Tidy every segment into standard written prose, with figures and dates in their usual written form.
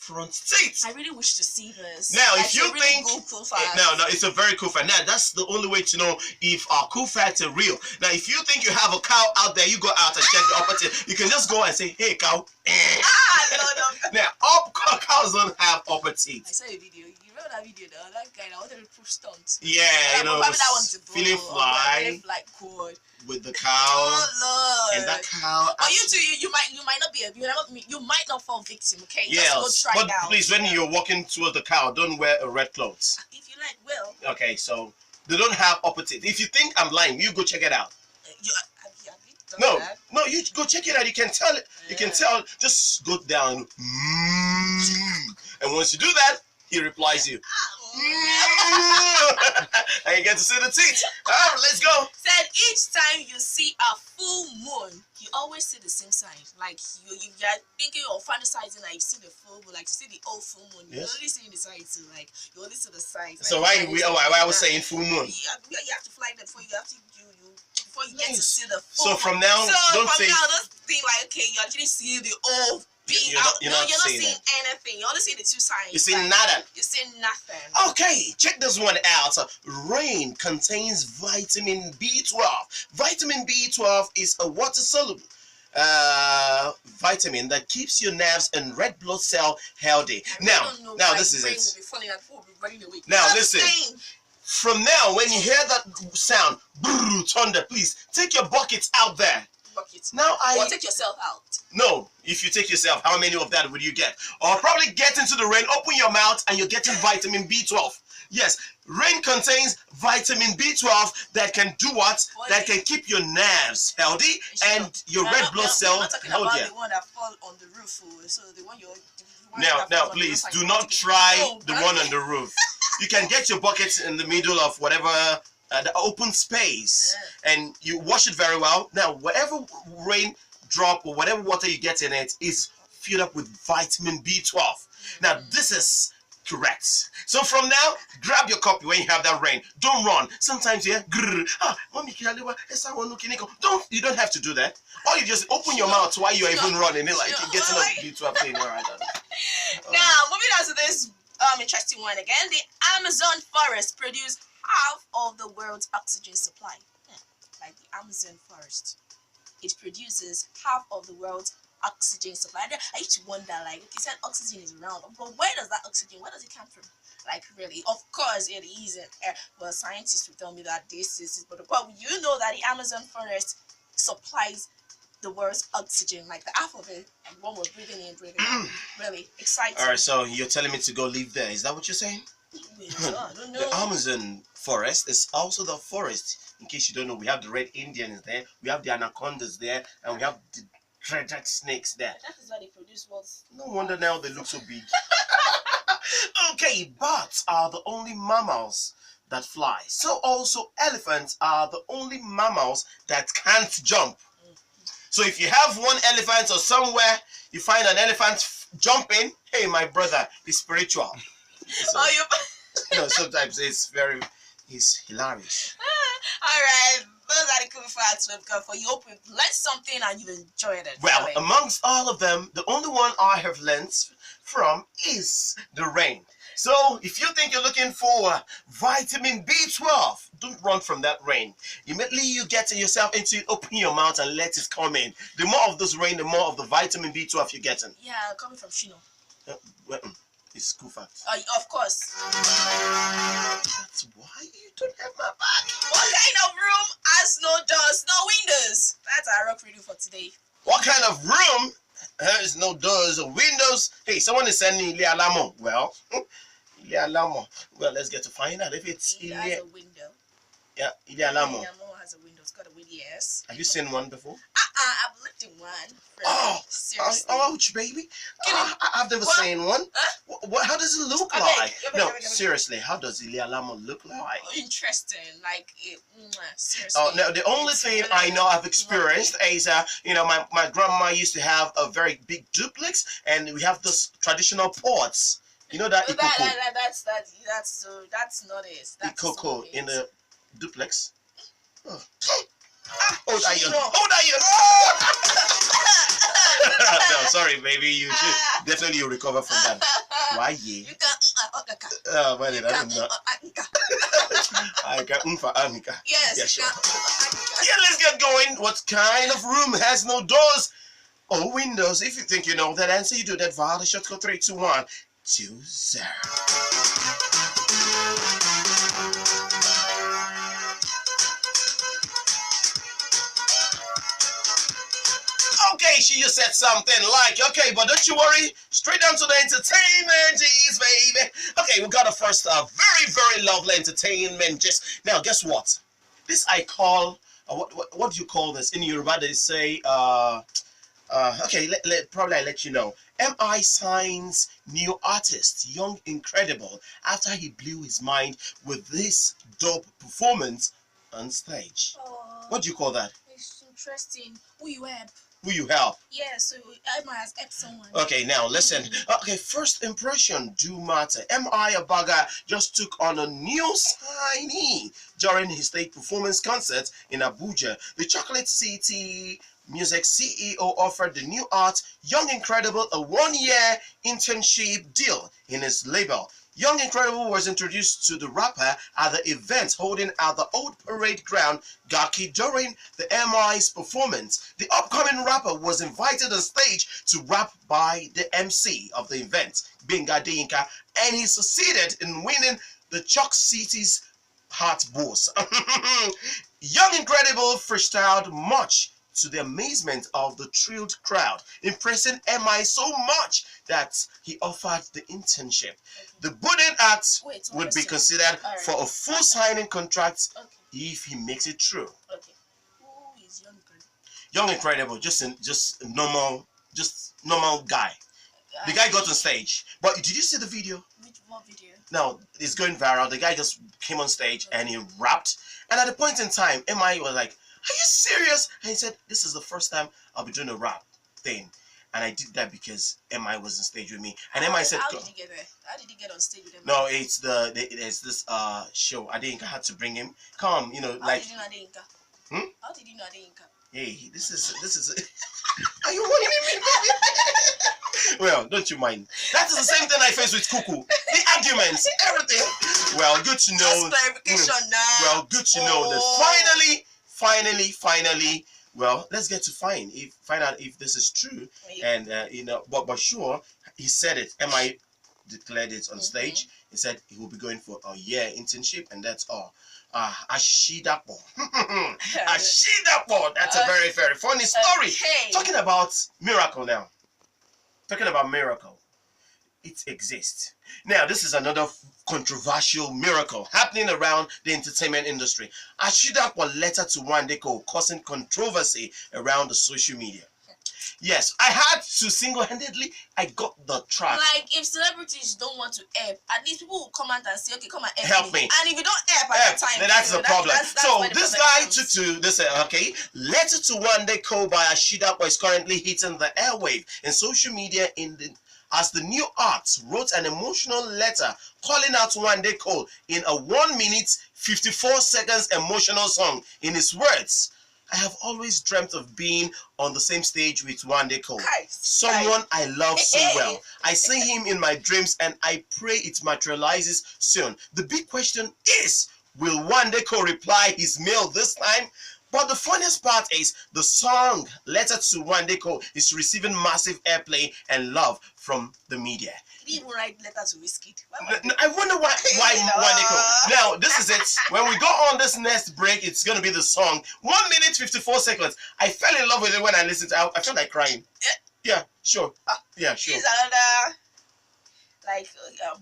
front teeth. I really wish to see this. Now, That's if you really think cool fact. no, it's a very cool fact. Now, that's the only way to know if our cool facts are real. Now, if you think you have a cow out there, you go out and check the upper teeth. You can just go and say, "Hey, cow." No. Now, cows don't have upper teeth. I saw a video. You remember that video? That guy that wanted to prove stunts. Yeah, you know, that one's a feeling fly with the cow. Oh Lord! And that cow. But you too, you might not be you might not fall victim. Okay, yes, just go try but it out. please, when you're walking towards the cow, don't wear a red clothes. If you like, will. Okay, so they don't have upper teeth. If you think I'm lying, you go check it out. Have you done that? No, you go check it out. You can tell it. You can tell. Just go down, and once you do that, he replies you. And you get to see the teeth. All right, let's go. Said each time you see a full moon, you always see the same sign. Like you're thinking or fantasizing like you see the full moon, like you see the old full moon. You're only seeing the signs too, like you only see the signs. So like, why I was saying full moon? You have to fly them before you have to before you get to see the full. So from now, don't think like okay, you actually see the old. You're not seeing anything. You're only seeing the two signs. You see nothing. You see nothing. Okay, check this one out. Rain contains vitamin B12. Vitamin B12 is a water-soluble vitamin that keeps your nerves and red blood cell healthy. Now this is it. Now listen. From now, when you hear that sound, thunder, please take your buckets out there. Now or take yourself out. No, if you take yourself, how many of that would you get? Or probably get into the rain, open your mouth, and you're getting vitamin B12. Yes, rain contains vitamin B12 that can do what? That can keep your nerves healthy and your red blood cell healthier. About the one that fall on the roof, so the one you're. Now, please do not try the one on the roof. You can get your buckets in the middle of whatever. The open space, and you wash it very well. Now, whatever rain drop or whatever water you get in it is filled up with vitamin B12. Now, this is correct. So from now, grab your copy when you have that rain. Don't run. Sometimes you hear, you don't have to do that. Or you just open your mouth while you're even running. Like you're getting a B12 thing. All right. Now, moving on to this interesting one again. The Amazon forest produces half of the world's oxygen supply. Like the Amazon forest, it produces half of the world's oxygen supply. I used to wonder, like, you said oxygen is around, but where does that oxygen, where does it come from? Like, really, of course it is in air, but scientists will tell me that this is, but you know that the Amazon forest supplies the world's oxygen, like the half of it, and one we're breathing in, breathing out. Really exciting. All right, so you're telling me to go live there? Is that what you're saying? I don't know. The Amazon forest is also the forest. In case you don't know, we have the red Indians there, we have the anacondas there, and we have the dreaded snakes there. That is why they produce what? No wonder now they look so big. Okay, bats are the only mammals that fly. So also elephants are the only mammals that can't jump. So if you have one elephant or somewhere you find an elephant jumping, hey, my brother, it's spiritual. So, sometimes it's hilarious. All right, those are the cool facts we've got for you. Hope you've learned something and you enjoyed it. Well, amongst all of them, the only one I have learned from is the rain. So if you think you're looking for vitamin B12, don't run from that rain. Immediately you get yourself into it, open your mouth and let it come in. The more of this rain, the more of the vitamin B12 you're getting. Yeah, coming from Sina. It's cool fact. Of course. That's why you don't have my back. What kind of room has no doors, no windows? That's our rock review for today. What kind of room has no doors or windows? Hey, someone is sending Llama. Well, Llama. Well, let's get to find out if it's It has a window. Yeah, Llama. Llama has a window. It's got a window, yes. Have you seen one before? I've lived in one. Really. Seriously. Ouch, baby. I've never seen one. What? How does it look like? No, seriously, how does Llama look like? Interesting, like it. Seriously. Oh, no, the only thing I know I've experienced is, my grandma used to have a very big duplex, and we have those traditional pots. You know that ikoko? That's not it. That's ikoko in the duplex. Oh. Hold iron. No. Hold iron. No, sorry, baby. You should definitely you'll recover from that. Why, yeah? You can. Well, I don't know. I got for Anika. Yes. Yeah, sure. Yeah. Yeah, let's get going. What kind of room has no doors or windows? If you think you know that answer, you do that via the shortcut 321 20. Okay, she just said something like, okay, but don't you worry, straight down to the entertainment, geez, baby. Okay, we got a first very, very lovely entertainment. Just now, guess what? This I call, what do you call this? In Yoruba, they say, okay, probably I let you know. MI signs new artist, Young Incredible, after he blew his mind with this dope performance on stage. What do you call that? It's interesting. Who you help? Who you help? Yeah, so I might have helped someone. Okay, now listen. Okay, first impression do matter. M.I. Abaga just took on a new signee during his stage performance concert in Abuja. The Chocolate City Music CEO offered the new art Young Incredible a 1-year internship deal in his label. Young Incredible was introduced to the rapper at the event holding at the Old Parade Ground, Gaki, during the MI's performance. The upcoming rapper was invited on stage to rap by the MC of the event, Benga Deyinka, and he succeeded in winning the Chalk City's heart boss. Young Incredible freestyled much to the amazement of the thrilled crowd, impressing MI so much that he offered the internship. The budding act would be considered for a full signing contract if he makes it through. Okay. Who is Young Incredible? Young Incredible, just normal guy. The guy got on stage. But did you see the video? What video? No, it's going viral. The guy just came on stage and he rapped. And at a point in time, MI was like, "Are you serious?" And he said, "This is the first time I'll be doing a rap thing." And I did that because MI was on stage with me. And MI said, "How did he get there? How did he get on stage with MI?" No, it's there's this show. I think I had to bring him. Come, you know, like. How did you know Adeyinka? Hmm? How did you know Adeyinka? Hey, this is. Are you whining me? Well, don't you mind. That is the same thing I face with Cuckoo. The arguments, everything. Well, good to know. Just clarification now. Well, good to know that finally. Well, let's get to find out if this is true. And you know, but sure, he said it. MI declared it on stage. He said he will be going for a year internship, and that's all. Ashidapo. Ashidapo. That's a very, very funny story. Okay. Talking about miracle now. Talking about miracle. It exists. Now, this is another controversial miracle happening around the entertainment industry. Ashidapo letter to Wandeko causing controversy around the social media. Yes, I had to single-handedly, I got the track. Like, if celebrities don't want to help, at least people will comment and say, "Okay, come and help me." And if you don't help at that time, then that's the problem. That's so this guy took to this. Okay, letter to Wandeko by Ashidapo is currently hitting the airwave in social media as the new arts wrote an emotional letter calling out Wandeko in a 1-minute 54 seconds emotional song. In his words, "I have always dreamt of being on the same stage with Wandeko, someone I love so well. I see him in my dreams and I pray it materializes soon. The big question is, will Wandeko reply his mail this time?" But the funniest part is the song Letter to Wandeko is receiving massive airplay and love from the media. He didn't even write letter to Whiskey. I wonder why Wandeko. Now, this is it. When we go on this next break, it's going to be the song. 1 minute, 54 seconds. I fell in love with it when I listened to it. I felt like crying. Yeah, sure. Yeah, sure. Here's another, like,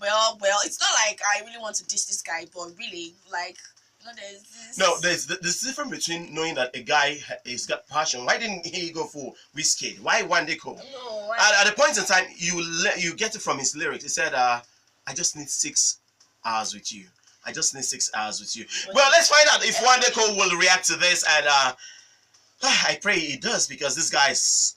well, it's not like I really want to diss this guy, but really, like, you know, there's this. No, there's difference between knowing that a guy has got passion. Why didn't he go for Whiskey? Why Wandeko? No. At a point in time, you get it from his lyrics. He said, "I just need 6 hours with you. I just need 6 hours with you." Well, let's find out if Wandeko will react to this, and I pray he does, because this guy is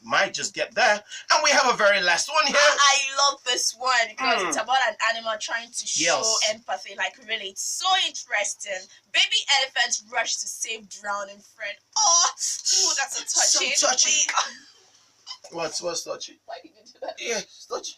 might just get there. And we have a very last one here. I love this one because it's about an animal trying to show empathy. Like, really, it's so interesting. Baby elephants rush to save drowning friend. Oh, ooh, that's a touching. So touching. What's touching? Why did you do that? Yeah, it's touching.